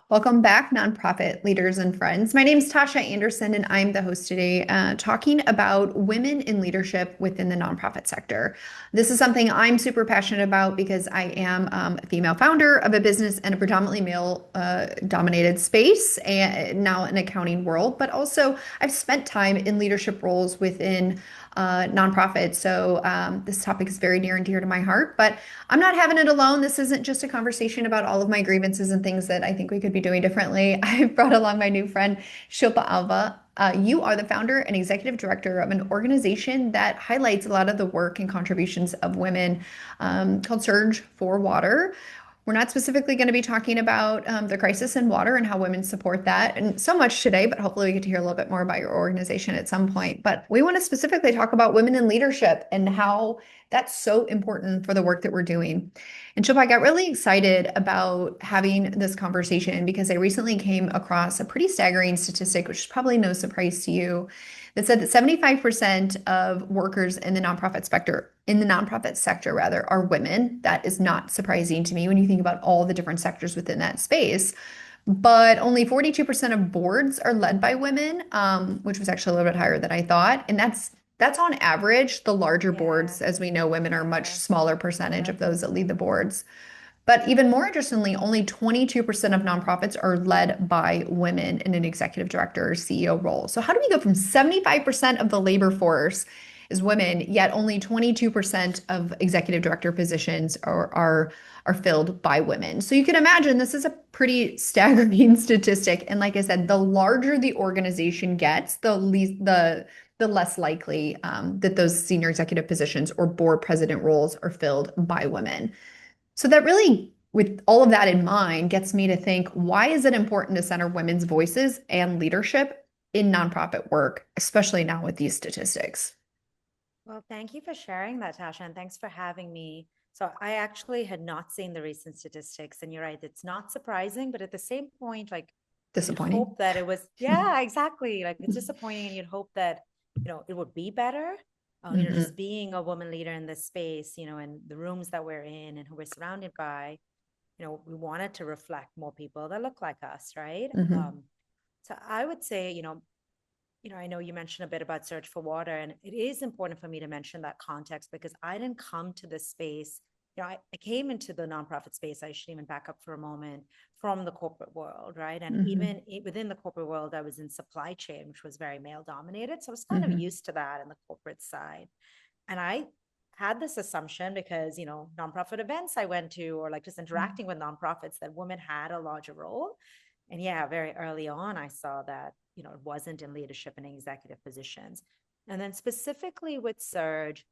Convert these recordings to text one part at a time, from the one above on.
Welcome back, nonprofit leaders and friends. My name is Tosha Anderson, and I'm the host today, talking about women in leadership within the nonprofit sector. This is something I'm super passionate about because I am a female founder of a business in a predominantly male dominated space and now an accounting world, but also I've spent time in leadership roles within nonprofits. So this topic is very near and dear to my heart, but I'm not having it alone. This isn't just a conversation about all of my grievances and things that I think we could be doing differently. I've brought along my new friend, Shilpa Alva. You are the founder and executive director of an organization that highlights a lot of the work and contributions of women called Surge for Water. We're not specifically going to be talking about the crisis in water and how women support that, and so much today, but hopefully we get to hear a little bit more about your organization at some point. But we want to specifically talk about women in leadership and how that's so important for the work that we're doing. And Shilpa, I got really excited about having this conversation because I recently came across a pretty staggering statistic, which is probably no surprise to you, that said that 75% of workers in the nonprofit sector rather, are women. That is not surprising to me when you think about all the different sectors within that space. But only 42% of boards are led by women, which was actually a little bit higher than I thought. And that's on average. The larger Yeah, boards, as we know, women are a much yeah, smaller percentage yeah. of those that lead the boards. But even more interestingly, only 22% of nonprofits are led by women in an executive director or CEO role. So how do we go from 75% of the labor force is women, yet only 22% of executive director positions are filled by women? So you can imagine this is a pretty staggering statistic. And like I said, the larger the organization gets, the less likely that those senior executive positions or board president roles are filled by women. So that really, with all of that in mind, gets me to think, why is it important to center women's voices and leadership in nonprofit work, especially now with these statistics? Well, thank you for sharing that, Tasha, and thanks for having me. So I actually had not seen the recent statistics, and you're right, it's not surprising, but at the same point, like you'd Disappointing. hope that it was, yeah, exactly. Like it's disappointing, and you'd hope that, it would be better. Hmm. Just being a woman leader in this space, and the rooms that we're in and who we're surrounded by, we wanted to reflect more people that look like us, right? Hmm. So I would say, I know you mentioned a bit about Search for Water, and it is important for me to mention that context because I didn't come to this space. I came into the nonprofit space. I should even back up for a moment from the corporate world, right? And Hmm. even within the corporate world, I was in supply chain, which was very male dominated. So I was kind of Hmm. used to that in the corporate side. And I had this assumption because, nonprofit events I went to, or like just interacting with nonprofits, that women had a larger role. And yeah, very early on, I saw that, it wasn't in leadership and executive positions. And then specifically with Surge,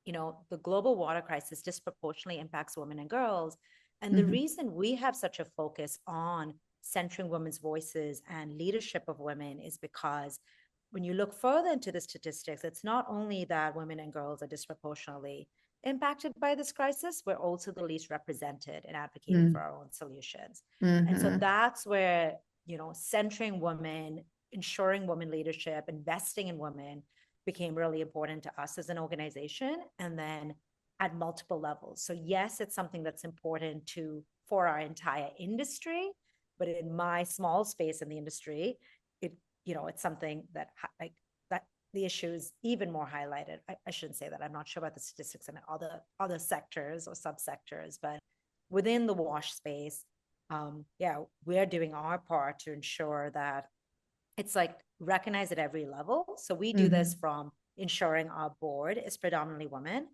the global water crisis disproportionately impacts women and girls. And the Hmm. reason we have such a focus on centering women's voices and leadership of women is because when you look further into the statistics, it's not only that women and girls are disproportionately impacted by this crisis, we're also the least represented in advocating for our own solutions. And so Hmm. that's where, centering women, ensuring women leadership, investing in women became really important to us as an organization. And then at multiple levels. So yes, it's something that's important to for our entire industry, but in my small space in the industry, it it's something that like that the issue is even more highlighted. I shouldn't say that. I'm not sure about the statistics in other sectors or subsectors, but within the wash space, yeah, we're doing our part to ensure that it's like recognized at every level. So we do this Hmm. from ensuring our board is predominantly women.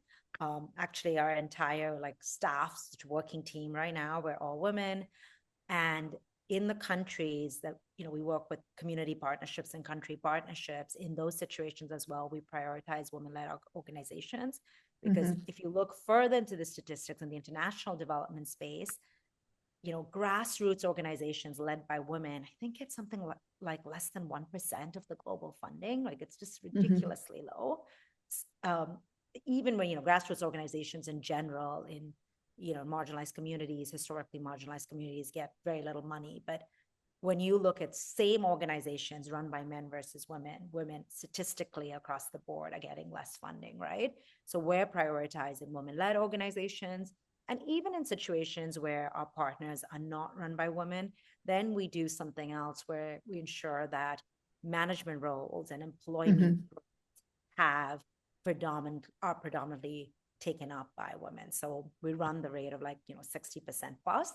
Actually, our entire like staff working team right now, we're all women. And in the countries that we work with community partnerships and country partnerships, in those situations as well, we prioritize women-led organizations. Because Hmm. if you look further into the statistics in the international development space, grassroots organizations led by women, I think it's something like less than 1% of the global funding. Like it's just Hmm. ridiculously low. Um, Even when, grassroots organizations in general in, marginalized communities, historically marginalized communities get very little money. But when you look at same organizations run by men versus women statistically across the board are getting less funding, right? So we're prioritizing women-led organizations. And even in situations where our partners are not run by women, then we do something else where we ensure that management roles and employment Hmm. have are predominantly taken up by women. So we run the rate of like, 60% plus.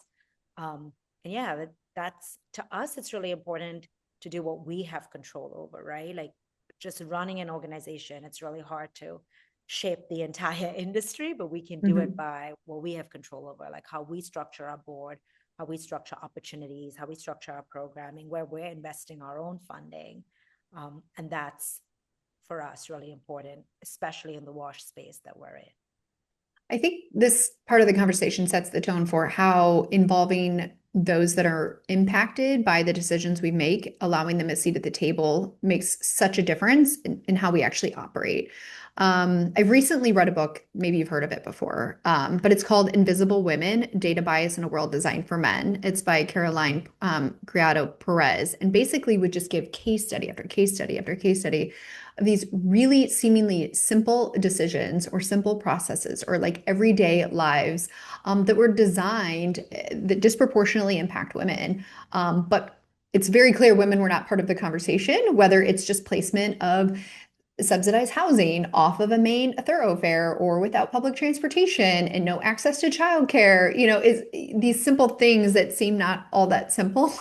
And yeah, that's to us, it's really important to do what we have control over, right? Like just running an organization, it's really hard to shape the entire industry, but we can do it Hmm. by what we have control over, like how we structure our board, how we structure opportunities, how we structure our programming, where we're investing our own funding. And that's for us really important, especially in the wash space that we're in. I think this part of the conversation sets the tone for how involving those that are impacted by the decisions we make, allowing them a seat at the table, makes such a difference in how we actually operate. I've recently read a book, maybe you've heard of it before, but it's called Invisible Women: Data Bias in a World Designed for Men. It's by Caroline Criado Perez, and basically would just give case study after case study after case study of these really seemingly simple decisions or simple processes or like everyday lives that were designed that disproportionately impact women. But it's very clear women were not part of the conversation, whether it's just placement of subsidized housing off of a main thoroughfare or without public transportation and no access to childcare, is these simple things that seem not all that simple.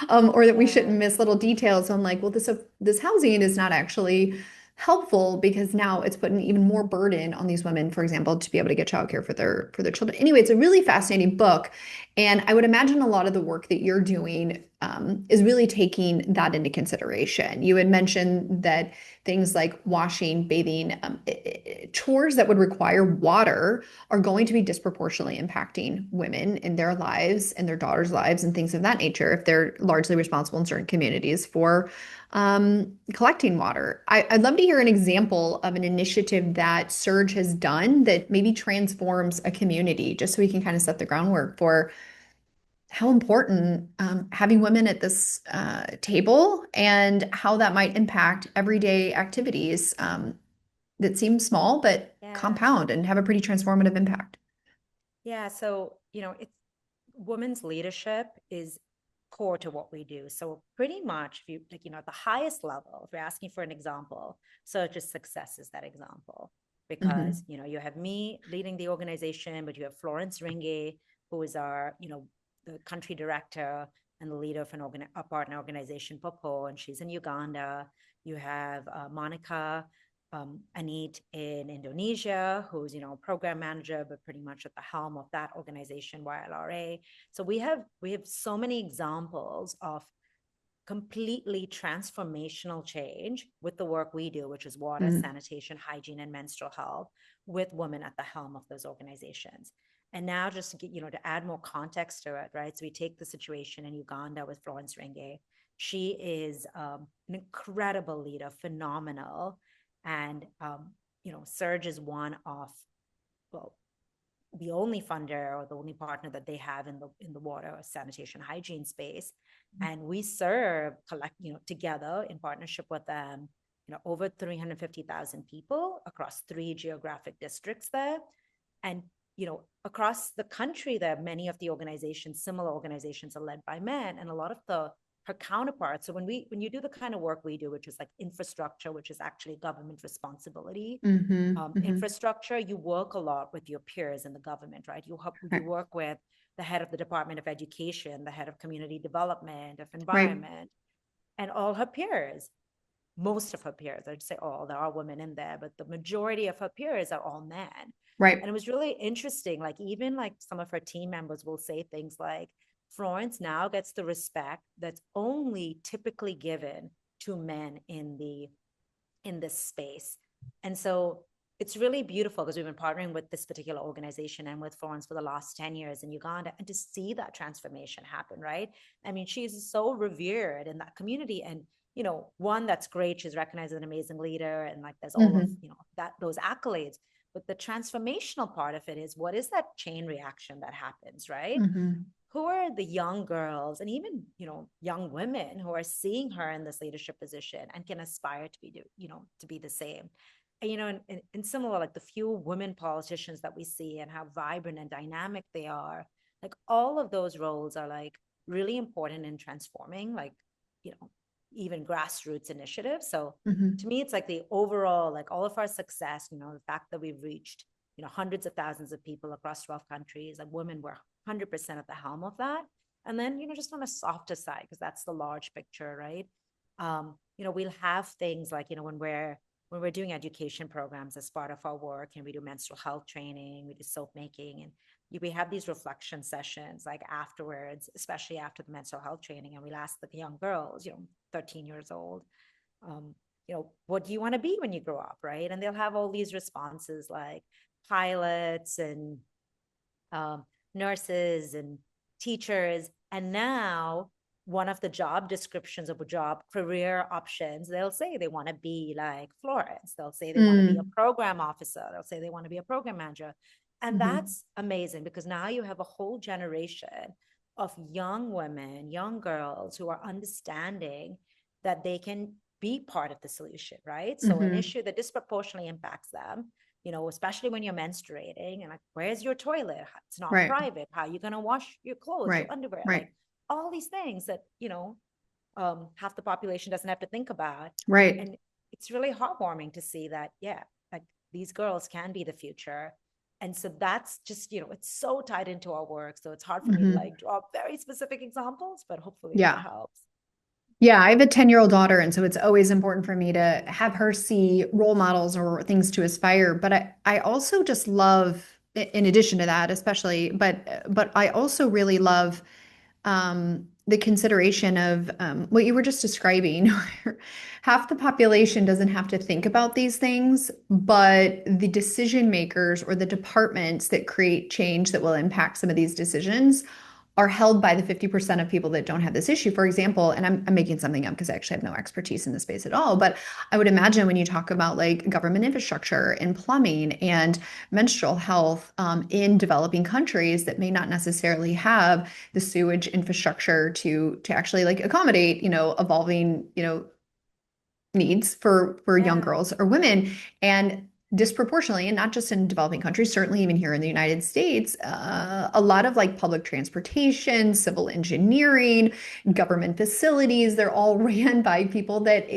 Or that we shouldn't Yeah. miss little details on like, well, this housing is not actually helpful because now it's putting even more burden on these women, for example, to be able to get childcare for their children. Anyway, it's a really fascinating book, and I would imagine a lot of the work that you're doing is really taking that into consideration. You had mentioned that things like washing, bathing, chores that would require water are going to be disproportionately impacting women in their lives and their daughters' lives and things of that nature if they're largely responsible in certain communities for collecting water. I'd love to hear an example of an initiative that Surge has done that maybe transforms a community, just so we can kind of set the groundwork for how important having women at this table and how that might impact everyday activities that seem small but Yeah. compound and have a pretty transformative impact. Yeah. So, it's women's leadership is core to what we do. So pretty much if you like, at the highest level, if you're asking for an example, Search is Success is that example. Because, Hmm. you have me leading the organization, but you have Florence Ringe, who is our, the country director and the leader of a partner organization, Popo, and she's in Uganda. You have Monica Anit in Indonesia, who's, program manager, but pretty much at the helm of that organization, YLRA. So we have so many examples of completely transformational change with the work we do, which is water, Hmm. sanitation, hygiene, and menstrual health, with women at the helm of those organizations. And now, just to get, to add more context to it, right? So we take the situation in Uganda with Florence Ringe. She is an incredible leader, phenomenal, and Surge is one of, well, the only funder or the only partner that they have in the water sanitation hygiene space, and we serve together in partnership with them over 350,000 people across 3 geographic districts there. And across the country, there are many of the organizations, similar organizations, are led by men, and a lot of her counterparts. So when you do the kind of work we do, which is like infrastructure, which is actually government responsibility, Hmm. Hmm. infrastructure, you work a lot with your peers in the government, right? You Right. work with the head of the Department of Education, the head of community development, of Right. environment, and all her peers. Most of her peers, I'd say all, there are women in there, but the majority of her peers are all men. Right. And it was really interesting. Like, even like some of her team members will say things like, Florence now gets the respect that's only typically given to men in this space. And so it's really beautiful because we've been partnering with this particular organization and with Florence for the last 10 years in Uganda, and to see that transformation happen, right? I mean, she's so revered in that community. And, one, that's great. She's recognized as an amazing leader. And like, there's all of, Hmm. those accolades. But the transformational part of it is, what is that chain reaction that happens, right? Hmm. Who are the young girls and even young women who are seeing her in this leadership position and can aspire to be to be the same? and similar, like the few women politicians that we see and how vibrant and dynamic they are, like all of those roles are like really important in transforming, like, you know, even grassroots initiatives. So Mhm. to me, it's like the overall, like all of our success, the fact that we've reached, hundreds of thousands of people across 12 countries, like women were 100% at the helm of that. And then, just on a softer side, because that's the large picture, right? We'll have things like, when we're doing education programs as part of our work, and we do menstrual health training, we do soap making, and we have these reflection sessions like afterwards, especially after the menstrual health training, and we'll ask the young girls, 13 years old, um, what do you want to be when you grow up, right? And they'll have all these responses like pilots and nurses and teachers. And now one of the job descriptions of a job career options, they'll say they want to be like Florence. They'll say they want to be a Mm. program officer. They'll say they want to be a program manager. And Mhm. that's amazing because now you have a whole generation of young women, young girls who are understanding that they can be part of the solution, right? So an Mhm. issue that disproportionately impacts them, especially when you're menstruating, and like, where's your toilet? It's not Right. private. How are you going to wash your clothes, your Right. underwear? Like Right. all these things that, half the population doesn't have to think about. Right. And it's really heartwarming to see that, yeah, like these girls can be the future. And so that's just, it's so tied into our work. So it's hard for me to Mhm. like draw very specific examples, but hopefully that Yeah. helps. Yeah, I have a 10-year-old daughter, and so it's always important for me to have her see role models or things to aspire. But I also just love, in addition to that, especially, but I also really love the consideration of what you were just describing. Where half the population doesn't have to think about these things, but the decision makers or the departments that create change that will impact some of these decisions are held by the 50% of people that don't have this issue. For example, and I'm making something up because I actually have no expertise in the space at all, but I would imagine when you talk about like government infrastructure and plumbing and menstrual health in developing countries that may not necessarily have the sewage infrastructure to actually like accommodate, evolving, needs for young Yeah. girls or women. And disproportionately, and not just in developing countries, certainly even here in the United States, a lot of like public transportation, civil engineering, government facilities, they're all ran by people that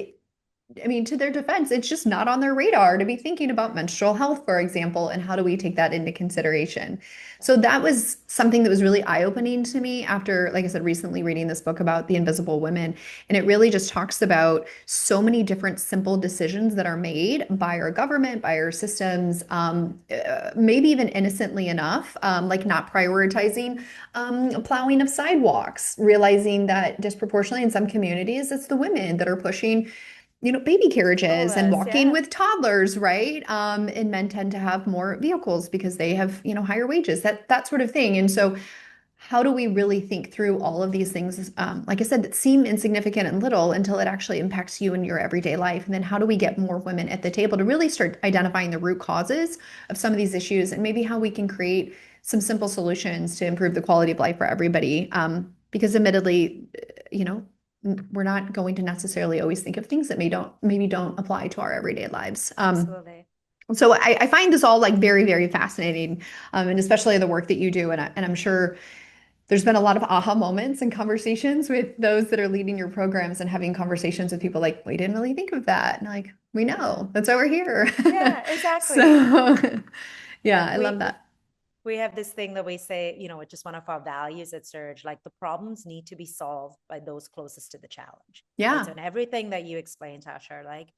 I mean, to their defense, it's just not on their radar to be thinking about menstrual health, for example, and how do we take that into consideration? So that was something that was really eye-opening to me after, like I said, recently reading this book about the invisible women. And it really just talks about so many different simple decisions that are made by our government, by our systems, maybe even innocently enough, like not prioritizing plowing of sidewalks, realizing that disproportionately in some communities, it's the women that are pushing baby carriages and Strollers, walking yeah. with toddlers, right? And men tend to have more vehicles because they have, higher wages, that sort of thing. And so, how do we really think through all of these things, like I said, that seem insignificant and little until it actually impacts you in your everyday life? And then how do we get more women at the table to really start identifying the root causes of some of these issues and maybe how we can create some simple solutions to improve the quality of life for everybody? Because admittedly, you know, we're not going to necessarily always think of things that maybe don't apply to our everyday lives. Absolutely. So I find this all like very, very fascinating, and especially the work that you do. And I'm sure there's been a lot of aha moments and conversations with those that are leading your programs and having conversations with people like, we didn't really think of that. And like, we Yeah. know that's why we're here. Yeah, exactly. So yeah, Like I love that. we have this thing that we say, it's just one of our values at Surge, like the problems need to be solved by those closest to the challenge. Right. So Yeah. in everything that you explain, Tasha, like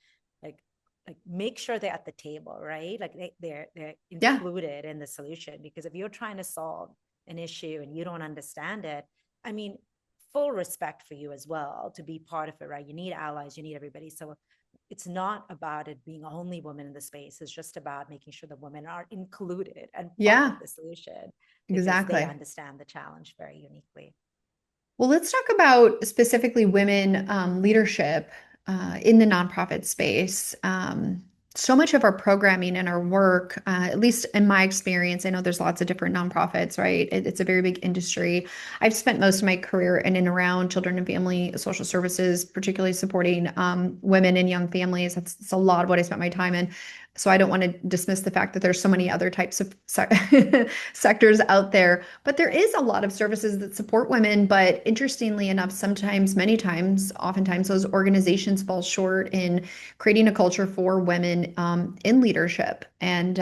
like make sure they're at the table, right? Like they're Yeah. included in the solution. Because if you're trying to solve an issue and you don't understand it, I mean, full respect for you as well to be part of it, right? You need allies, you need everybody. So it's not about it being only women in the space. It's just about making sure that women are included and part of Yeah, the solution because they exactly. understand the challenge very uniquely. Well, let's talk about specifically women leadership in the nonprofit space. So much of our programming and our work, at least in my experience, I know there's lots of different nonprofits, right? It's a very big industry. I've spent most of my career in and around children and family social services, particularly supporting women and young families. That's a lot of what I spent my time in. So I don't want to dismiss the fact that there's so many other types of sectors out there, but there Yeah. is a lot of services that support women. But interestingly enough, sometimes, many times, oftentimes, those organizations fall short in creating a culture for women in leadership and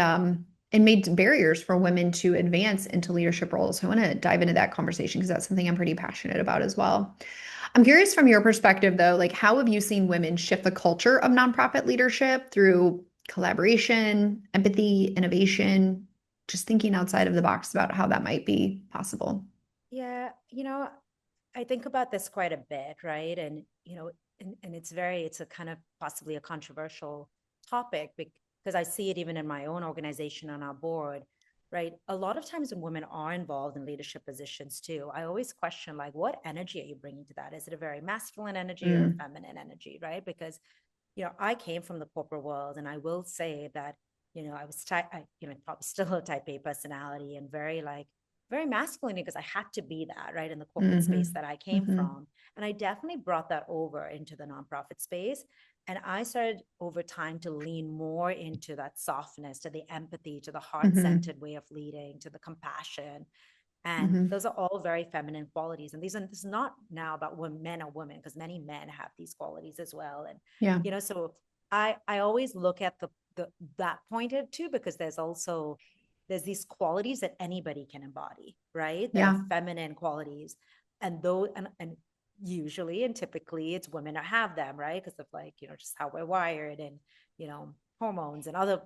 made barriers for women to advance into leadership roles. So I want to dive into that conversation because that's something I'm pretty passionate about as well. I'm curious from your perspective, though, like how have you seen women shift the culture of nonprofit leadership through collaboration, empathy, innovation, just thinking outside of the box about how that might be possible? Yeah, I think about this quite a bit, right? And, and it's a kind of possibly a controversial topic because I see it even in my own organization on our board, right? A lot of times when women are involved in leadership positions too, I always question like, what energy are you bringing to that? Is it a very masculine energy or a Mm, feminine energy, right? Because, I came from the corporate world and I will say that, I was probably still a type A personality and very masculine because I had to be that, right, in the corporate space hmm that I came hmm from. And I definitely brought that over into the nonprofit space. And I started over time to lean more into that softness, to the empathy, to the heart hmm centered way of leading, to the compassion. And hmm those are all very feminine qualities. And this is not now about when men or women, because many men have these qualities as well. And, Yeah. so I always look at the that point of too, because there's these qualities that anybody can embody, right? That are Yeah. feminine qualities. And usually and typically it's women that have them, right? Because of like, just how we're wired and, hormones and other,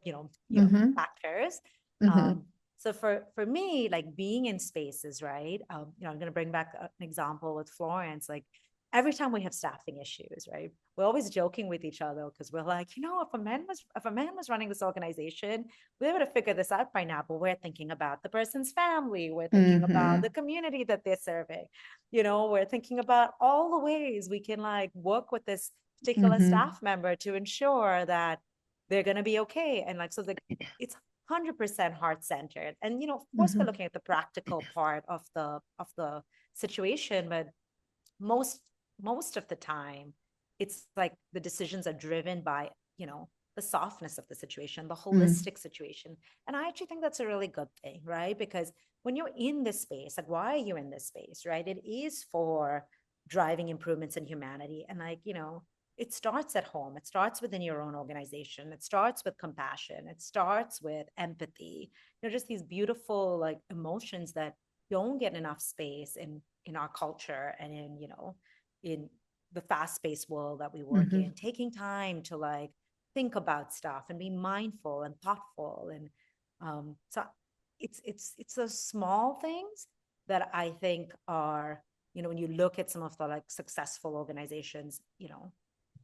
hmm factors. hmm Um, so for me, like being in spaces, right? I'm going to bring back an example with Florence. Like every time we have staffing issues, right? We're always joking with each other because we're like, if a man was running this organization, we would have figured this out by now. But we're thinking about the person's family. We're thinking about the hmm community that they're serving. We're thinking about all the ways we can like work with this particular hmm staff member to ensure that they're going to be okay. And like, so it's 100% heart centered. And, of course, we're hmm looking at the practical part of the situation, but most most of the time it's like the decisions are driven by the softness of the situation, the hmm holistic situation. And I actually think that's a really good thing, right? Because when you're in this space, like why are you in this space, right? It is for driving improvements in humanity. And like it starts at home, it starts within your own organization, it starts with compassion, it starts with empathy, just these beautiful like emotions that don't get enough space in our culture and in the fast-paced world that we work in, hmm taking time to like think about stuff and be mindful and thoughtful. And so it's those small things that I think are, when you look at some of the like successful organizations,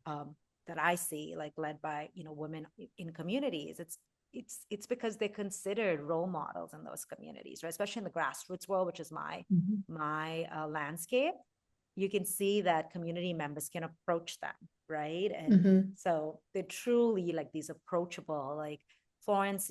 that I see like led by women in communities, it's because they're considered role models in those communities, right? Especially in the grassroots world, which is my landscape. You can see that community members can approach them, right? And hmm so they're truly like these approachable, like Florence,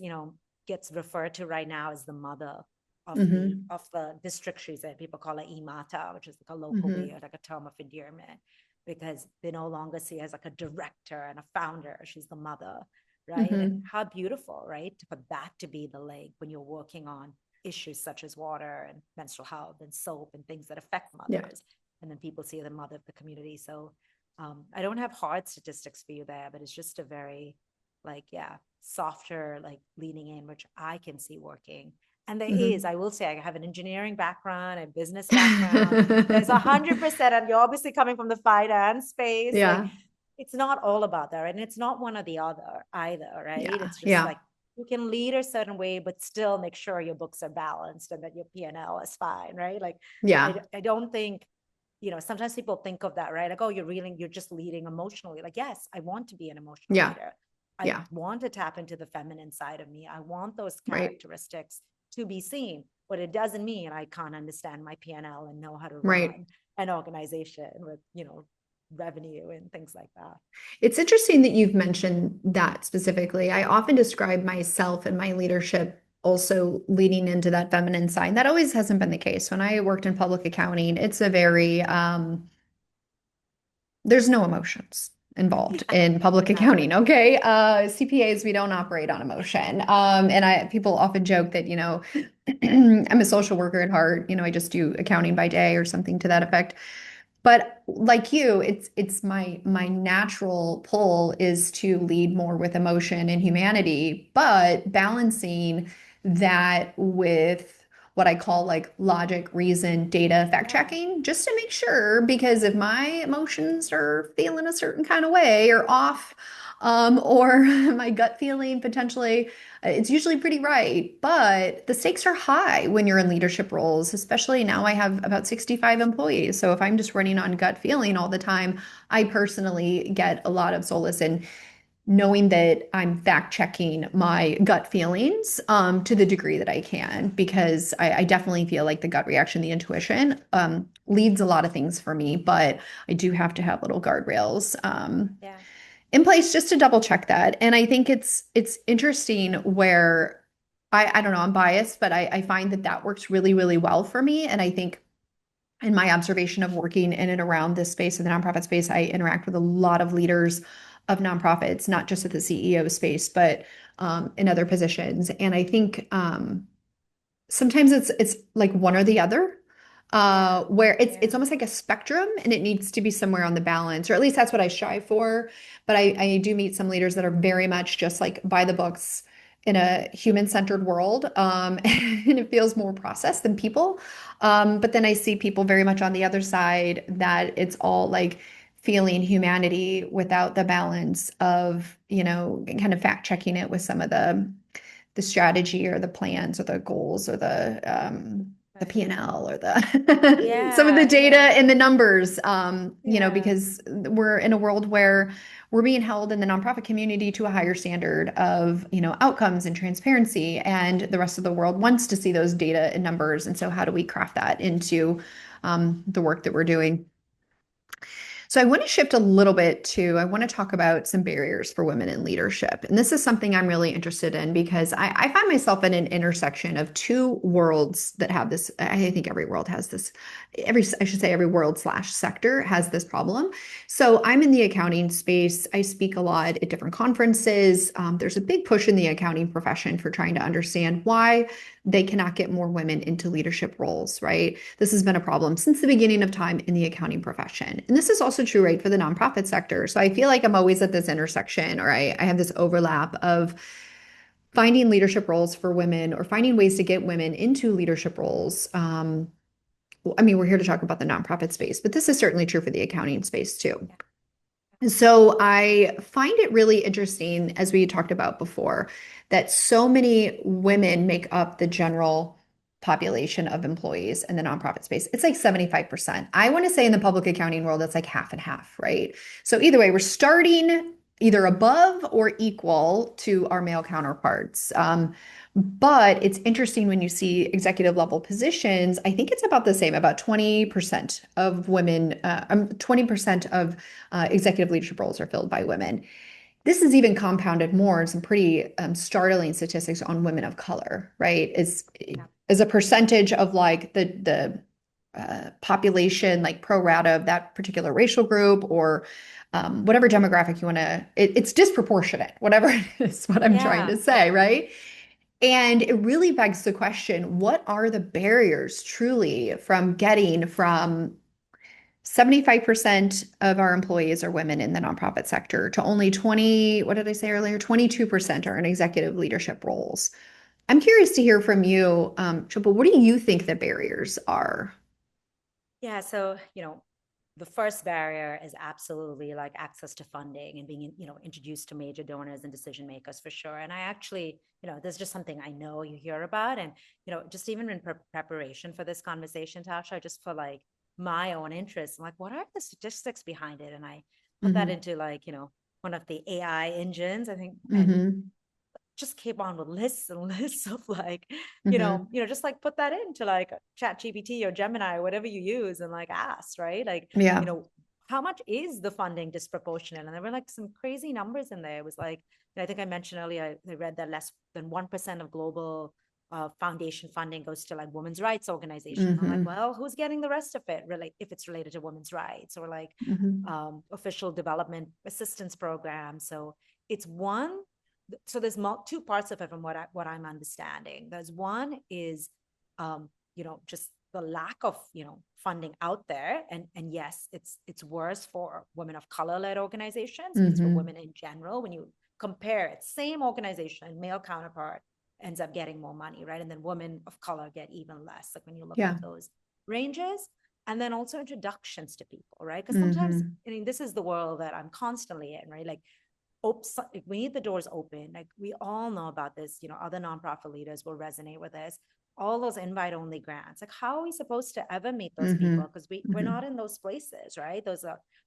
gets referred to right now as the mother hmm of the district she's in. People call her Imata, which is like a local way hmm or like a term of endearment, because they no longer see her as like a director and a founder. She's the mother, right? And hmm how beautiful, right? For that to be the link when you're working on issues such as water and menstrual health and soap and things that affect Yeah. mothers. And then people see the mother of the community. So I don't have hard statistics for you there, but it's just a very like, yeah, softer, like leaning in, which I can see working. And there is, hmm I will say, I have an engineering background, a business background. There's 100%, and you're obviously coming from the finance space. Like, Yeah. it's not all about that, right? And it's not one or the other either, right? Yeah. It's just Yeah. like you can lead a certain way, but still make sure your books are balanced and that your P&L is fine, right? Like, Yeah. I don't think, sometimes people think of that, right? Like, oh, you're just leading emotionally. Like, yes, I want to be an emotional Yeah. leader. I Yeah. want to tap into the feminine side of me. I want those Right. characteristics to be seen, but it doesn't mean I can't understand my P&L and know how to Right. run an organization with, revenue and things like that. It's interesting that you've mentioned that specifically. I often describe myself and my leadership also leaning into that feminine side. That always hasn't been the case. When I worked in public accounting, it's a very there's no emotions. involved in public accounting. Exactly. Okay. CPAs, we don't operate on emotion. And people often joke that, I'm a social worker at heart. I just do accounting by day or something to that effect. But like you, it's my natural pull is to lead more with emotion and humanity, but balancing that with what I call like logic, reason, data, fact Yeah. checking, just to make sure, because if my emotions are feeling a certain kind of way or off, or my gut feeling potentially, it's usually pretty right. But the stakes are high when you're in leadership roles, especially now I have about 65 employees. So if I'm just running on gut feeling all the time, I personally get a lot of solace in knowing that I'm fact checking my gut feelings to the degree that I can, because I definitely feel like the gut reaction, the intuition leads a lot of things for me, but I do have to have little guardrails Yeah. in place just to double check that. And I think it's interesting where I don't know, I'm biased, but I find that that works really, really well for me. And I think in my observation of working in and around this space, in the nonprofit space, I interact with a lot of leaders of nonprofits, not just at the CEO space, but in other positions. And I think sometimes it's like one or the other, Yeah. where it's Yeah. almost like a spectrum, and it needs to be somewhere on the balance, or at least that's what I strive for. But I do meet some leaders that are very much just like by the books in a human-centered world, and it feels more processed than people. But then I see people very much on the other side that it's all like feeling humanity without the balance of, kind of fact checking it with some of the strategy or the plans or the goals or the Right. P&L or the some of the Yeah. data Yeah. and the numbers, Yeah. because we're in a world where we're being held in the nonprofit community to a higher standard of, outcomes and transparency, and the rest of the world wants to see those data and numbers. And so how do we craft that into the work that we're doing? So I want to shift a little bit to, I want to talk about some barriers for women in leadership. And this is something I'm really interested in because I find myself in an intersection of two worlds that have this. I think every world has this, I should say every world slash sector has this problem. So I'm in the accounting space. I speak a lot at different conferences. There's a big push in the accounting profession for trying to understand why they cannot get more women into leadership roles, right? This has been a problem since the beginning of time in the accounting profession. And this is also true, right, for the nonprofit sector. So I feel like I'm always at this intersection, or I have this overlap of finding leadership roles for women or finding ways to get women into leadership roles. I mean, we're here to talk about the nonprofit space, but this is certainly true for the accounting space too. Yeah. So I find it really interesting, as we talked about before, that so many women make up the general population of employees in the nonprofit space. It's like 75%. I want to say in the public accounting world, it's like half and half, right? So either way, we're starting either above or equal to our male counterparts. But it's interesting when you see executive level positions, I think it's about the same, about 20% of women, 20% of executive leadership roles are filled by women. This is even compounded more in some pretty startling statistics on women of color, right? Yeah. As a percentage of like the population, like pro rata of that particular racial group or whatever demographic you want to, it's disproportionate, whatever it is, what I'm trying Yeah. to say, right? And it really begs the question, what are the barriers truly from getting from 75% of our employees are women in the nonprofit sector to only 20, what did I say earlier? 22% are in executive leadership roles. I'm curious to hear from you, Shilpa, what do you think the barriers are? Yeah. So, the first barrier is absolutely like access to funding and being, introduced to major donors and decision makers for sure. And I actually, there's just something I know you hear about. And, just even in preparation for this conversation, Tasha, just for like my own interest, I'm like, what are the statistics behind it? And I put that Hmm. into like, one of the AI engines, I think, and Hmm. just came on with lists and lists of like, Hmm. just like put that into like Chat GPT or Gemini or whatever you use and like ask, right? Like, Yeah. how much is the funding disproportionate? And there were like some crazy numbers in there. It was like, I think I mentioned earlier, I read that less than 1% of global foundation funding goes to like women's rights organizations. I'm like, Mm-hmm. well, who's getting the rest of it? Really, if it's related to women's rights or like Mm-hmm. official development assistance programs. So it's one. So there's two parts of it from what I'm understanding. There's one is, just the lack of funding out there, and yes, it's worse for women of color led organizations because for Mm-hmm. women in general, when you compare it, same organization, male counterpart ends up getting more money, right? And then women of color get even less, like when you look Yeah. at those ranges. And then also introductions to people, right? Because sometimes, Mm-hmm. I mean, this is the world that I'm constantly in, right? Like, we need the doors open. Like, we all know about this, other nonprofit leaders will resonate with this. All those invite only grants. Like, how are we supposed to ever meet those Mm-hmm. people? Because we're Mm-hmm. not in those places, right?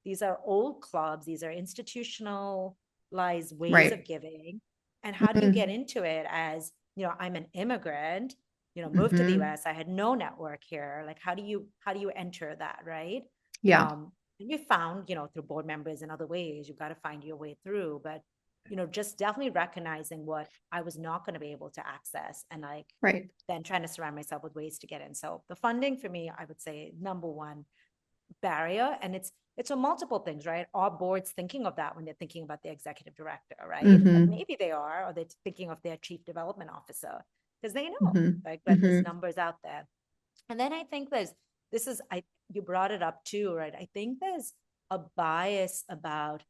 These are old clubs, these are institutionalized ways of Right. giving. And how do you Mm-hmm. get into it as, I'm an immigrant, moved to the Mm-hmm. US, I had no network here. Like, how do you enter that, right? Yeah. And we found, through board members and other ways, you've got to find your way through. But, just definitely recognizing what I was not going to be able to access, and like Right. then trying to surround myself with ways to get in. So the funding for me, I would say number one barrier. And it's on multiple things, right? Are boards thinking of that when they're thinking about the executive director, right? Like Mm-hmm. maybe they are, or they're thinking of their chief development officer because they know, Mm-hmm. like, that there's Mm-hmm. numbers out there. And then I think this is, you brought it up too, right? I think there's a bias about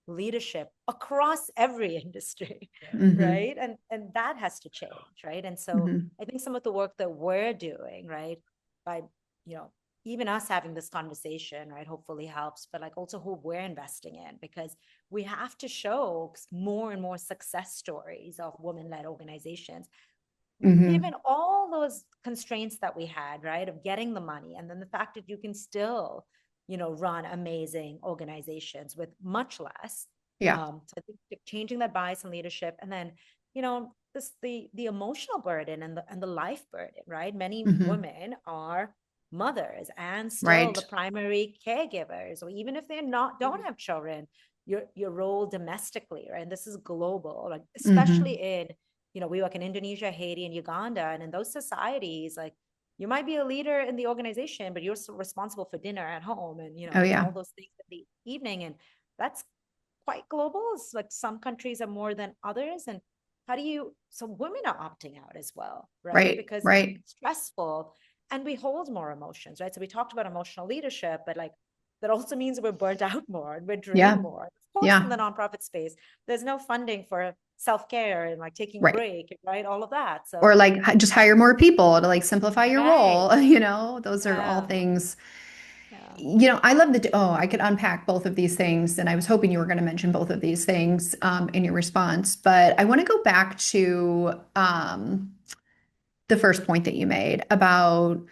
leadership across every industry, Mm-hmm. right? And that has to change, right? And so Mm-hmm. I think some of the work that we're doing, right, by, you know, even us having this conversation, right, hopefully helps, but like also who we're investing in, because we have to show more and more success stories of women-led organizations Mm-hmm. given all those constraints that we had, right, of getting the money, and then the fact that you can still, run amazing organizations with much less. Yeah. So I think changing that bias in leadership, and then, the emotional burden and the life burden, right? Many Mm-hmm. women are mothers and still the Right. primary caregivers, or even if they're not don't have children, your role domestically, right? And this is global, like especially Mm-hmm. in we work in Indonesia, Haiti, and Uganda. And in those societies, like you might be a leader in the organization, but you're responsible for dinner at home and, Oh and yeah. all those things in the evening. And that's quite global. It's like some countries are more than others. And so women are opting out as well, right? Right. Because Right. it's stressful and we hold more emotions, right? So we talked about emotional leadership, but like that also means we're burnt out more and we're drained Yeah. more. Of course, in Yeah. the nonprofit space, there's no funding for self-care and like taking a Right. break, right? All of that. Or So, like just hire more people to like simplify your right. role. Those are all Yeah. things. Yeah. I love I could unpack both of these things, and I was hoping you were going to mention both of these things in your response. But I want to go back to the first point that you made about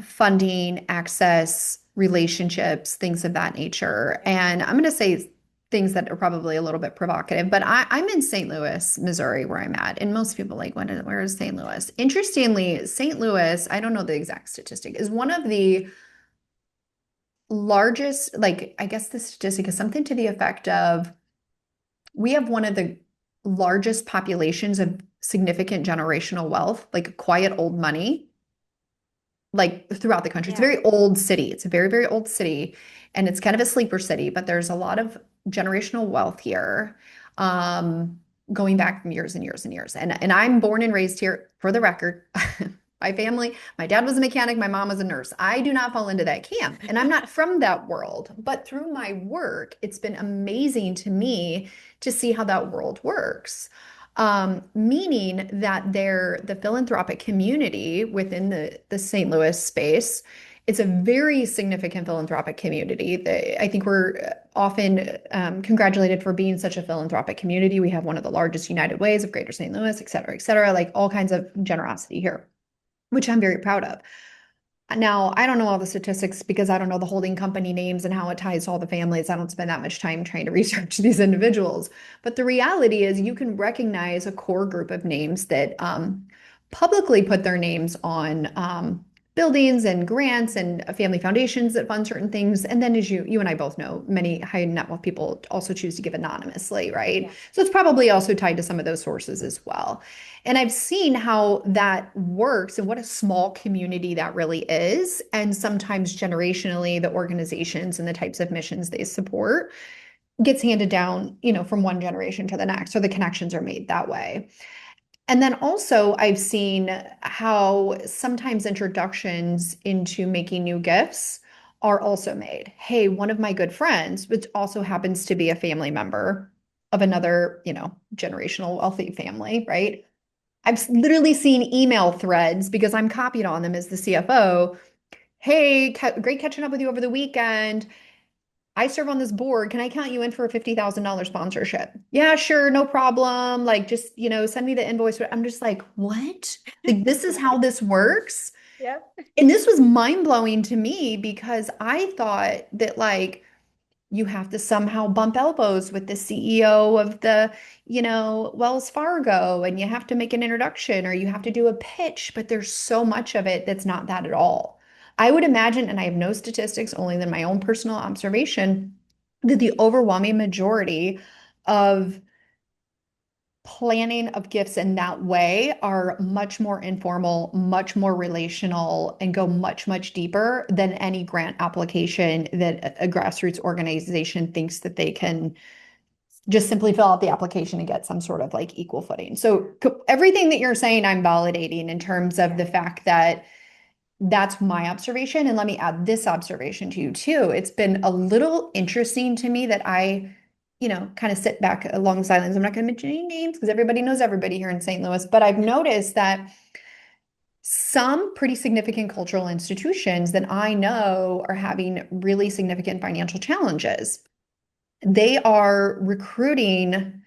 funding, access, relationships, things of that nature. Yeah. And I'm going to say things that are probably a little bit provocative, but I'm in St. Louis, Missouri, where I'm at. And most people like, where is St. Louis? Interestingly, St. Louis, I don't know the exact statistic, is one of the largest, like, I guess the statistic is something to the effect of we have one of the largest populations of significant generational wealth, like quiet old money, like throughout the country. It's a Yeah. very old city. It's a very, very old city, and it's kind of a sleeper city, but there's a lot of generational wealth here, um, going back from years and years and years. And I'm born and raised here, for the record. My family, my dad was a mechanic, my mom was a nurse. I do not fall into that camp, and I'm not from that world. But through my work, it's been amazing to me to see how that world works. Meaning that the philanthropic community within the St. Louis space, it's a very significant philanthropic community. I think we're often congratulated for being such a philanthropic community. We have one of the largest United Ways of Greater St. Louis, et cetera, like all kinds of generosity here, which I'm very proud of. Now, I don't know all the statistics because I don't know the holding company names and how it ties to all the families. I don't spend that much time trying to research these individuals. But the reality is, you can recognize a core group of names that publicly put their names on buildings and grants and family foundations that fund certain things. And then as you and I both know, many high net wealth people also choose to give anonymously, right? Yeah. So it's probably also tied to some of those sources as well. And I've seen how that works and what a small community that really is. And sometimes generationally, the organizations and the types of missions they support gets handed down, from one generation to the next, or the connections are made that way. And then also, I've seen how sometimes introductions into making new gifts are also made. Hey, one of my good friends, which also happens to be a family member of another, generational wealthy family, right? I've literally seen email threads because I'm copied on them as the CFO. Hey, great catching up with you over the weekend. I serve on this board. Can I count you in for a $50,000 sponsorship? Yeah, sure, no problem. Like, just, send me the invoice. I'm just like, what? Like, this is how Right. this works? Yep. And this was mind blowing to me because I thought that, like, you have to somehow bump elbows with the CEO of the, Wells Fargo, and you have to make an introduction or you have to do a pitch, but there's so much of it that's not that at all. I would imagine, and I have no statistics, only than my own personal observation, that the overwhelming majority of planning of gifts in that way are much more informal, much more relational, and go much, much deeper than any grant application that a grassroots organization thinks that they can just simply fill out the application and get some sort of like equal footing. So everything that you're saying, I'm validating in terms of Yeah. the fact that that's my observation. And let me add this observation to you too. It's been a little interesting to me that I, kind of sit back along the sidelines. I'm not going to mention any names because everybody knows everybody here in St. Louis, but I've noticed that some pretty significant cultural institutions that I know are having really significant financial challenges. They are recruiting.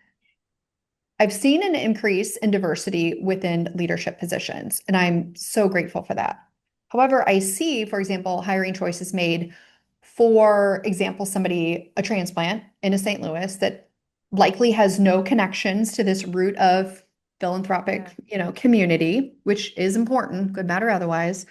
I've seen an increase in diversity within leadership positions, and I'm so grateful for that. However, I see, for example, hiring choices made, for example, somebody, a transplant in a St. Louis that likely has no connections to this root of philanthropic, Yeah. community, which is important, good, bad, or otherwise,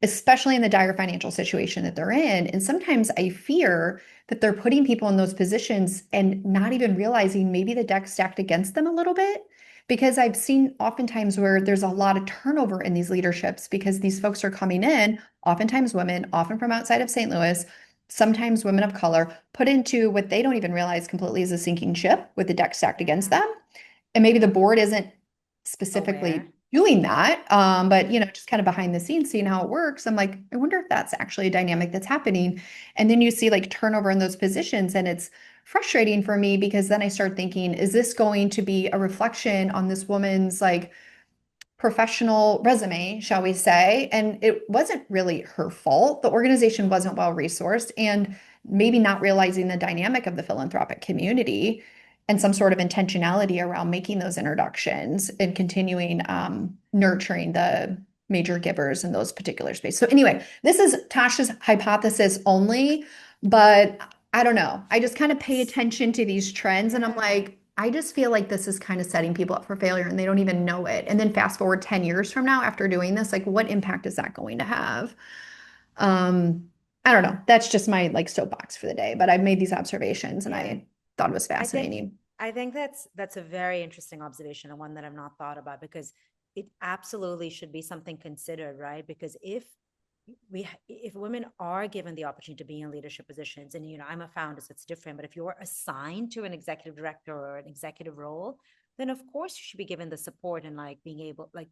especially in the dire financial situation that they're in. And sometimes I fear that they're putting people in those positions and not even realizing maybe the deck's stacked against them a little bit. Because I've seen oftentimes where there's a lot of turnover in these leaderships because these folks are coming in, oftentimes women, often from outside of St. Louis, sometimes women of color, put into what they don't even realize completely is a sinking ship with the deck stacked against Yeah. them. And maybe the board isn't specifically Aware. doing that, but Yeah. just kind of behind the scenes, seeing how it works. I'm like, I wonder if that's actually a dynamic that's happening. And then you see like turnover in those positions, and it's frustrating for me because then I start thinking, is this going to be a reflection on this woman's like professional resume, shall we say? And it wasn't really her fault. The organization wasn't well resourced, and maybe not realizing the dynamic of the philanthropic community and some sort of intentionality around making those introductions and continuing nurturing the major givers in those particular spaces. So anyway, this is Tasha's hypothesis only, but I don't know. I just kind of pay attention to these trends and I'm Yeah. like, I just feel like this is kind of setting people up for failure and they don't even know it. And then fast forward 10 years from now after doing this, like what impact is that going to have? Um, I don't know. That's just my like soapbox for the day, but I've made these observations and Yeah. I thought it was I think fascinating. I think that's a very interesting observation and one that I've not thought about because it absolutely should be something considered, right? Because if women are given the opportunity to be in leadership positions, and I'm a founder, so it's different, but if you're assigned to an executive director or an executive role, then of course you should be given the support and like being able, like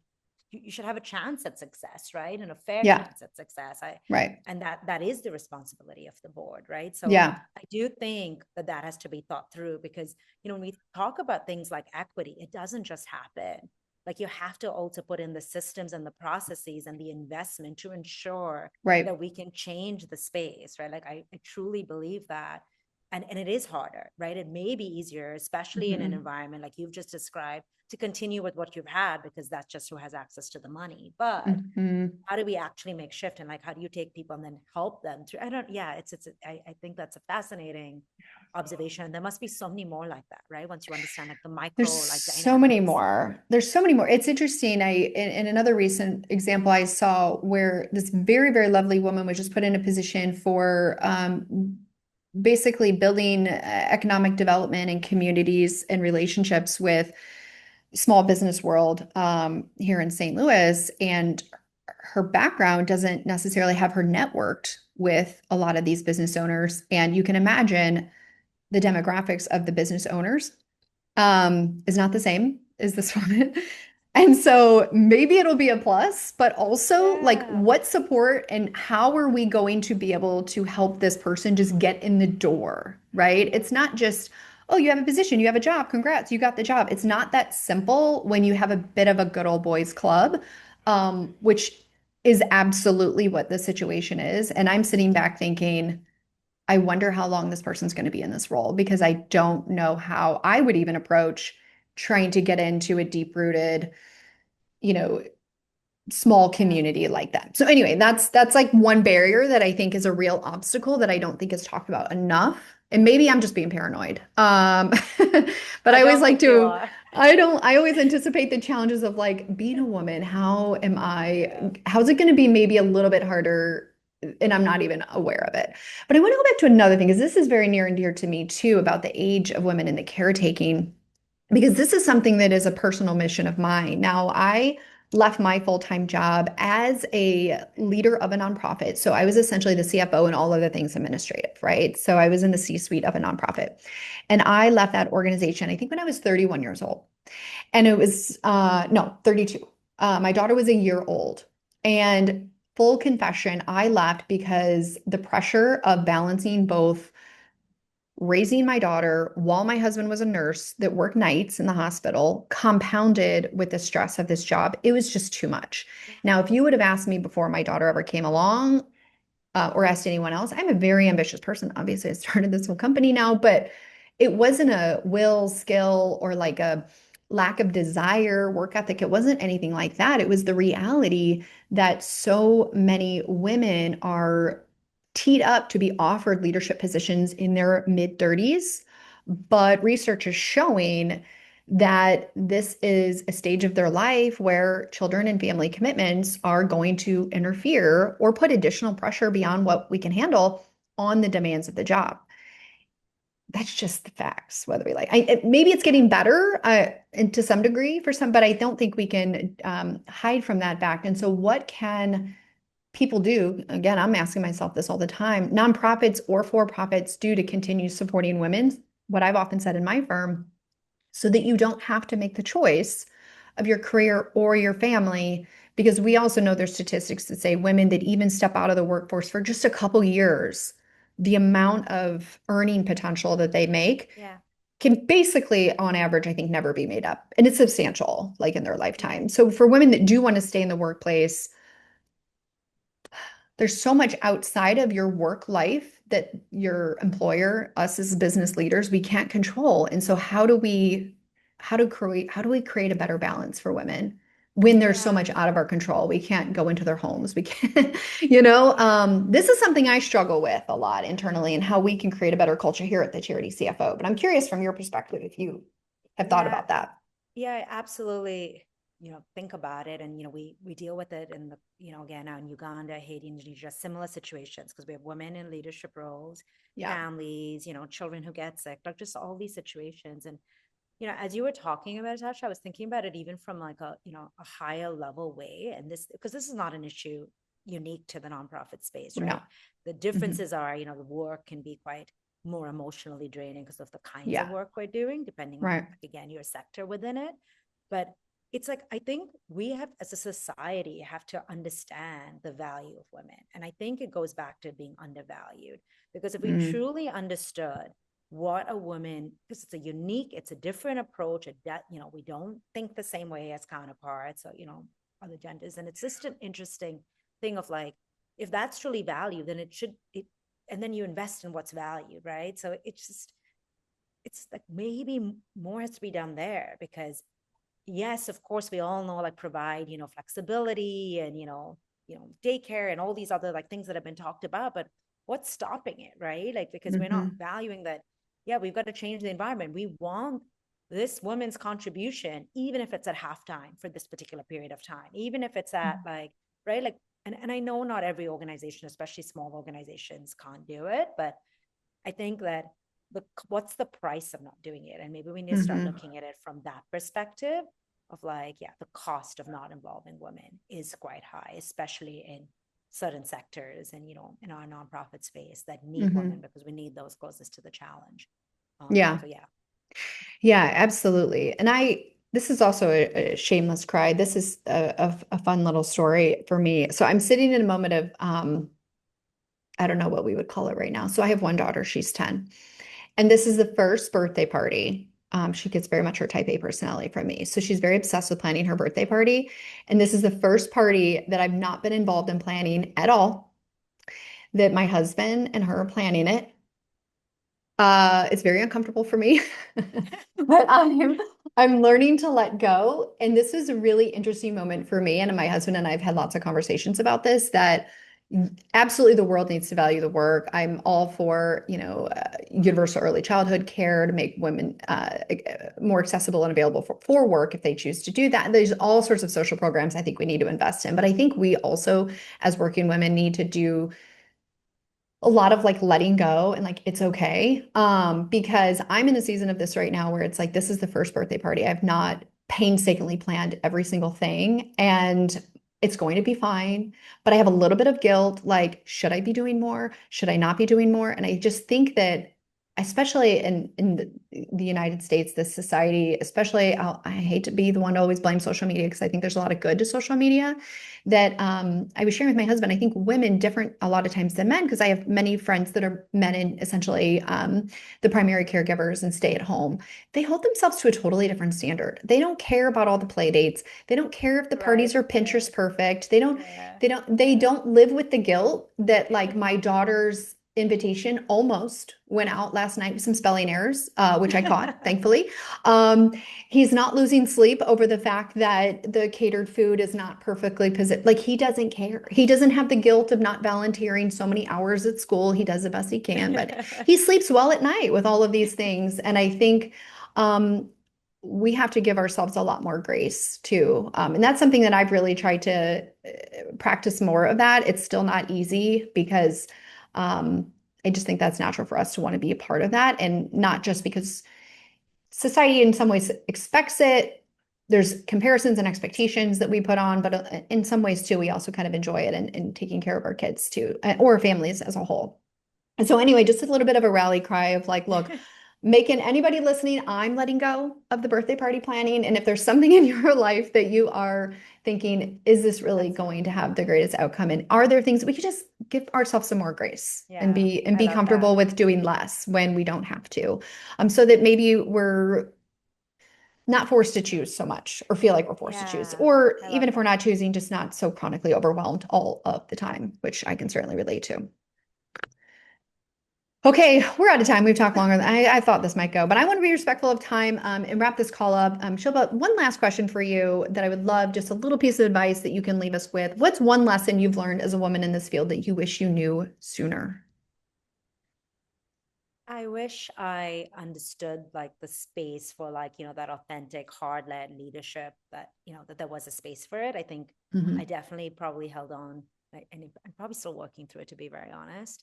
you should have a chance at success, right? And a fair Yeah, chance at success. right. And that is the responsibility of the board, right? So Yeah, I do think that has to be thought through because when we talk about things like equity, it doesn't just happen. Like you have to also put in the systems and the processes and the investment to ensure right. that we can change the space, right? Like I truly believe that. And it is harder, right? It may be easier, especially in an Mhm. environment like you've just described, to continue with what you've had because that's just who has access to the money. But Mhm. how do we actually make shift and like how do you take people and then help them through? I don't, yeah, I think that's a fascinating observation. There must be so many more like that, right? Once you understand like the There's micro like so many dynamics. more. There's so many more. It's interesting. In another recent example I saw where this very, very lovely woman was just put in a position for basically building economic development and communities and relationships with small business world here in St. Louis. And her background doesn't necessarily have her networked with a lot of these business owners. And you can imagine the demographics of the business owners is not the same as this woman. And so maybe it'll be a plus, but also like Yeah. what support and how are we going to be able to help this person just get in the door, right? Yeah. It's not just, oh, you have a position, you have a job, congrats, you got the job. It's not that simple when you have a bit of a good old boys club, which is absolutely what the situation is. And I'm sitting back thinking, I wonder how long this person's going to be in this role because I don't know how I would even approach trying to get into a deep rooted, you know, small Yeah. community like that. So anyway, that's like one barrier that I think is a real obstacle that I don't think is talked about enough. And maybe I'm just being paranoid. But I I always don't like think you to are. I always anticipate the challenges of like being a woman. Yeah. How's it going to be maybe a little bit harder and I'm not even aware of it. But I want to go back to another thing because this is very near and dear to me too about the age of women in the caretaking because this is something that is a personal mission of mine. Now, I left my full-time job as a leader of a nonprofit. So I was essentially the CFO and all of the things administrative, right? So I was in the C-suite of a nonprofit. And I left that organization, I think when I was 31 years old. And it was no, 32. My daughter was a year old. And full confession, I left because the pressure of balancing both raising my daughter while my husband was a nurse that worked nights in the hospital, compounded with the stress of this job. It was just too much. Yeah. Now, if you would have asked me before my daughter ever came along, or asked anyone else, I'm a very ambitious person. Obviously, I started this whole company now, but it wasn't a will, skill, or like a lack of desire, work ethic. It wasn't anything like that. It was the reality that so many women are teed up to be offered leadership positions in their mid 30s. But research is showing that this is a stage of their life where children and family commitments are going to interfere or put additional pressure beyond what we can handle on the demands of the job. That's just the facts, whether we like. Maybe it's Yeah. getting better and to some degree for some, but I don't think we can hide from that fact. And so, what can people do? Again, I'm asking myself this all the time. Nonprofits or for-profits do to continue supporting women. What I've often said in my firm so that you don't have to make the choice of your career or your family. Because we also know there's statistics that say women that even step out of the workforce for just a couple years, the amount of earning potential that they make Yeah. can basically, on average, I think, never be made up. And it's substantial, like in their Yeah. lifetime. So for women that do want to stay in the workplace, there's so much outside of your work life that your employer, us as business leaders, we can't control. And so how do we create a better balance for women when there's so Yeah. much out of our control? We can't go into their homes. We can't, this is something I struggle with a lot internally and how we can create a better culture here at the Charity CFO. But I'm curious from your perspective if you have thought Yeah. about that. Yeah, I absolutely, think about it. And, we deal with it in the, again, out in Uganda, Haiti, Indonesia, similar situations because we have women in leadership roles, Yeah. families, children who get sick, like just all these situations. And, as you were talking about it, Tasha, I was thinking about it even from like a higher level way. And this, because this is not an issue unique to the nonprofit space, No. right? The Mhm. differences are, the work can be quite more emotionally draining because of the kinds of Yeah. work we're doing, depending on, Right. like, again, your sector within it. But it's like, I think we have, as a society, have to understand the value of women. And I think it goes back to being undervalued. Because if we Mm. truly understood what a woman, because it's a different approach, we don't think the same way as counterparts or, other genders. And it's just an interesting thing of like, if that's truly valued, then and then you invest in what's valued, right? So it's like maybe more has to be done there because yes, of course, we all know like provide, flexibility and, daycare and all these other like things that have been talked about, but what's stopping it, right? Like, because we're not Mhm. valuing that yeah, we've got to change the environment. We want this woman's contribution, even if it's at halftime for this particular period of time, even if it's at like, right, like, and I know not every organization, especially small organizations, can't do it, but I think that what's the price of not doing it? And maybe we need to start Mm-hmm. looking at it from that perspective of like, yeah, the cost of not involving women is quite high, especially in certain sectors and, you know, in our nonprofit space that need women, Mm-hmm. because we need those closest to the challenge. Yeah. So yeah. Yeah, absolutely. And this is also a shameless cry. This is a fun little story for me. So I'm sitting in a moment of, I don't know what we would call it right now. So I have one daughter, she's 10. And this is the first birthday party. She gets very much her type A personality from me. So she's very obsessed with planning her birthday party. And this is the first party that I've not been involved in planning at all, that my husband and her are planning it. It's very uncomfortable for me, but I'm learning to let go. And this is a really interesting moment for me. And my husband and I have had lots of conversations about this, that absolutely the world needs to value the work. I'm all for, universal early childhood care to make women more accessible and available for work if they choose to do that. And there's all sorts of social programs I think we need to invest in. But I think we also, as working women, need to do a lot of like letting go and like it's okay, because I'm in a season of this right now where it's like this is the first birthday party I've not painstakingly planned every single thing, and it's going to be fine, but I have a little bit of guilt, like should I be doing more, should I not be doing more? And I just think that especially in the United States, this society, especially, I hate to be the one to always blame social media because I think there's a lot of good to social media, that I was sharing with my husband. I think women different a lot of times than men, because I have many friends that are men and essentially the primary caregivers and stay at home. They hold themselves to a totally different standard. They don't care about all the play dates. They don't care if the Right. parties are Yeah. Pinterest perfect. They don't Yeah. they don't they Yeah. don't live with the guilt that like my daughter's invitation almost went out last night with some spelling errors, which I caught, thankfully. Um, he's not losing sleep over the fact that the catered food is not perfectly positioned. Like he doesn't care. He doesn't have the guilt of not volunteering so many hours at school. He does the best he can, but he sleeps well at night with all of these things. And I think um, we have to give ourselves a lot more grace too. And that's something that I've really tried to practice more of that. It's still not easy because um, I just think that's natural for us to want to be a part of that, and not just because society in some ways expects it. There's comparisons and expectations that we put on, but in some ways too, we also kind of enjoy it and taking care of our kids too, or families as a whole. And so anyway, just a little bit of a rally cry of like, look, making anybody listening, I'm letting go of the birthday party planning. And if there's something in your life that you are thinking, is this really That's going to right. have the greatest outcome? And are there things we could just give ourselves some more grace and Yeah. be and I be love that. comfortable with doing less when we don't have to? So that maybe we're not forced to choose so much or feel like we're forced to choose. Yeah. Or I even love if we're that. not choosing, just not so chronically overwhelmed all of the time, which I can certainly relate to. Okay, we're out of time. We've talked longer than I thought this might go, but I want to be respectful of time and wrap this call up. Shilpa, one last question for you that I would love, just a little piece of advice that you can leave us with. What's one lesson you've learned as a woman in this field that you wish you knew sooner? I wish I understood like the space for like, you know, that authentic, hard-led leadership that, you know, that there was a space for it. I think I Mhm. definitely probably held on and I'm probably still working through it, to be very honest.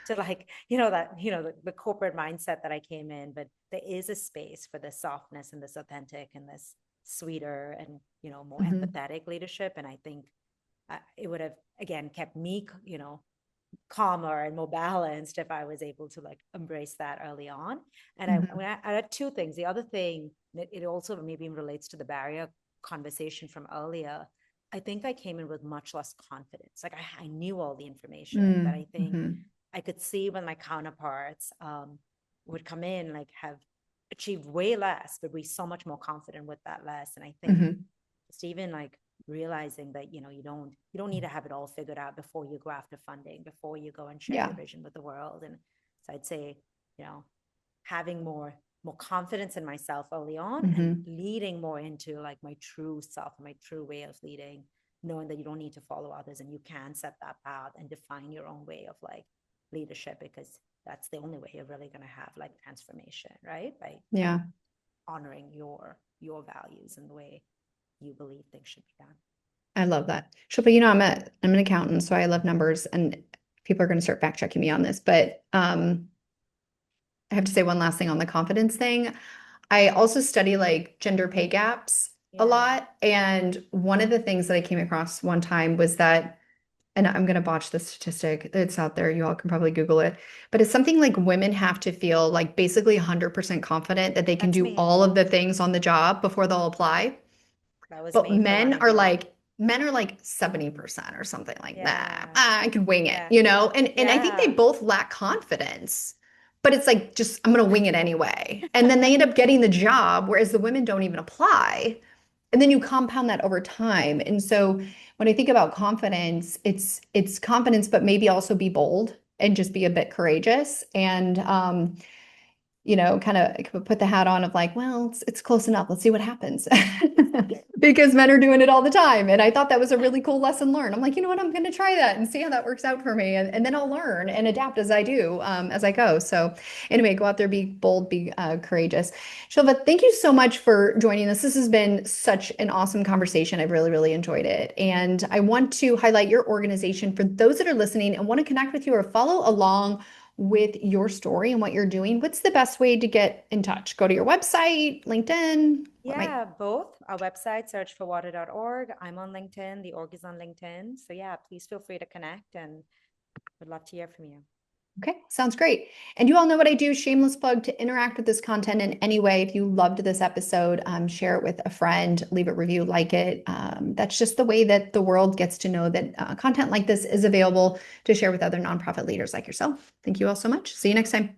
To like, you know, that, you know, the corporate mindset that I came in, but there is a space for this softness and this authentic and this sweeter and, you know, more Mhm. empathetic leadership. And I think it would have, again, kept me, you know, calmer and more balanced if I was able to like embrace that early on. And Mhm. I had two things. The other thing, it also maybe relates to the barrier conversation from earlier. I think I came in with much less confidence. Like I knew all the information, but I think Mhm. I could see when my counterparts would come in, like have achieved way less, but be so much more confident with that less. And I think Mhm. just even like realizing that you don't need to have it all figured out before you go after funding, before you go and share your Yeah. vision with the world. And so I'd say, you know, having more confidence in myself early on and Mhm. leading more into like my true self, my true way of leading, knowing that you don't need to follow others and you can set that path and define your own way of like leadership, because that's the only way you're really going to have like transformation, right? By Yeah. honoring your values and the way you believe things should be done. I love that. Shilpa, I'm an accountant, so I love numbers, and people are going to start fact checking me on this, but I have to say one last thing on the confidence thing. I also study like gender pay gaps a Yeah, lot. And one of the things that I came across one time was that, and I'm going to botch the statistic, it's out there, you all can probably Google it, but it's something like women have to feel like basically 100% confident that they can that's do me. all of the things on the job before they'll apply. That was But me for 1 year. men are like 70% or something like that. Yeah, I can wing it, yeah, you know? And I think they yeah. both lack confidence. But it's like just I'm gonna wing it anyway. And then they end up getting the job, whereas the women don't even apply. And then you compound that over time. And so when I think about confidence, it's confidence, but maybe also be bold and just be a bit courageous. And kind of put the hat on of like, well, it's close enough. Let's see what happens. Because men are doing it all the time. And I thought that was a really cool lesson learned. I'm like, you know what? I'm going to try that and see how that works out for me. And then I'll learn and adapt as I do, as I go. So anyway, go out there, be bold, be courageous. Shilpa, thank you so much for joining us. This has been such an awesome conversation. I've really, really enjoyed it. And I want to highlight your organization for those that are listening and want to connect with you or follow along with your story and what you're doing. What's the best way to get in touch? Go to your website, LinkedIn, what might. Yeah, both. Our website, searchforwater.org. I'm on LinkedIn. The org is on LinkedIn. So yeah, please feel free to connect and would love to hear from you. Okay, sounds great. And you all know what I do. Shameless plug to interact with this content in any way. If you loved this episode, share it with a friend, leave a review, like it. That's just the way that the world gets to know that content like this is available to share with other nonprofit leaders like yourself. Thank you all so much. See you next time.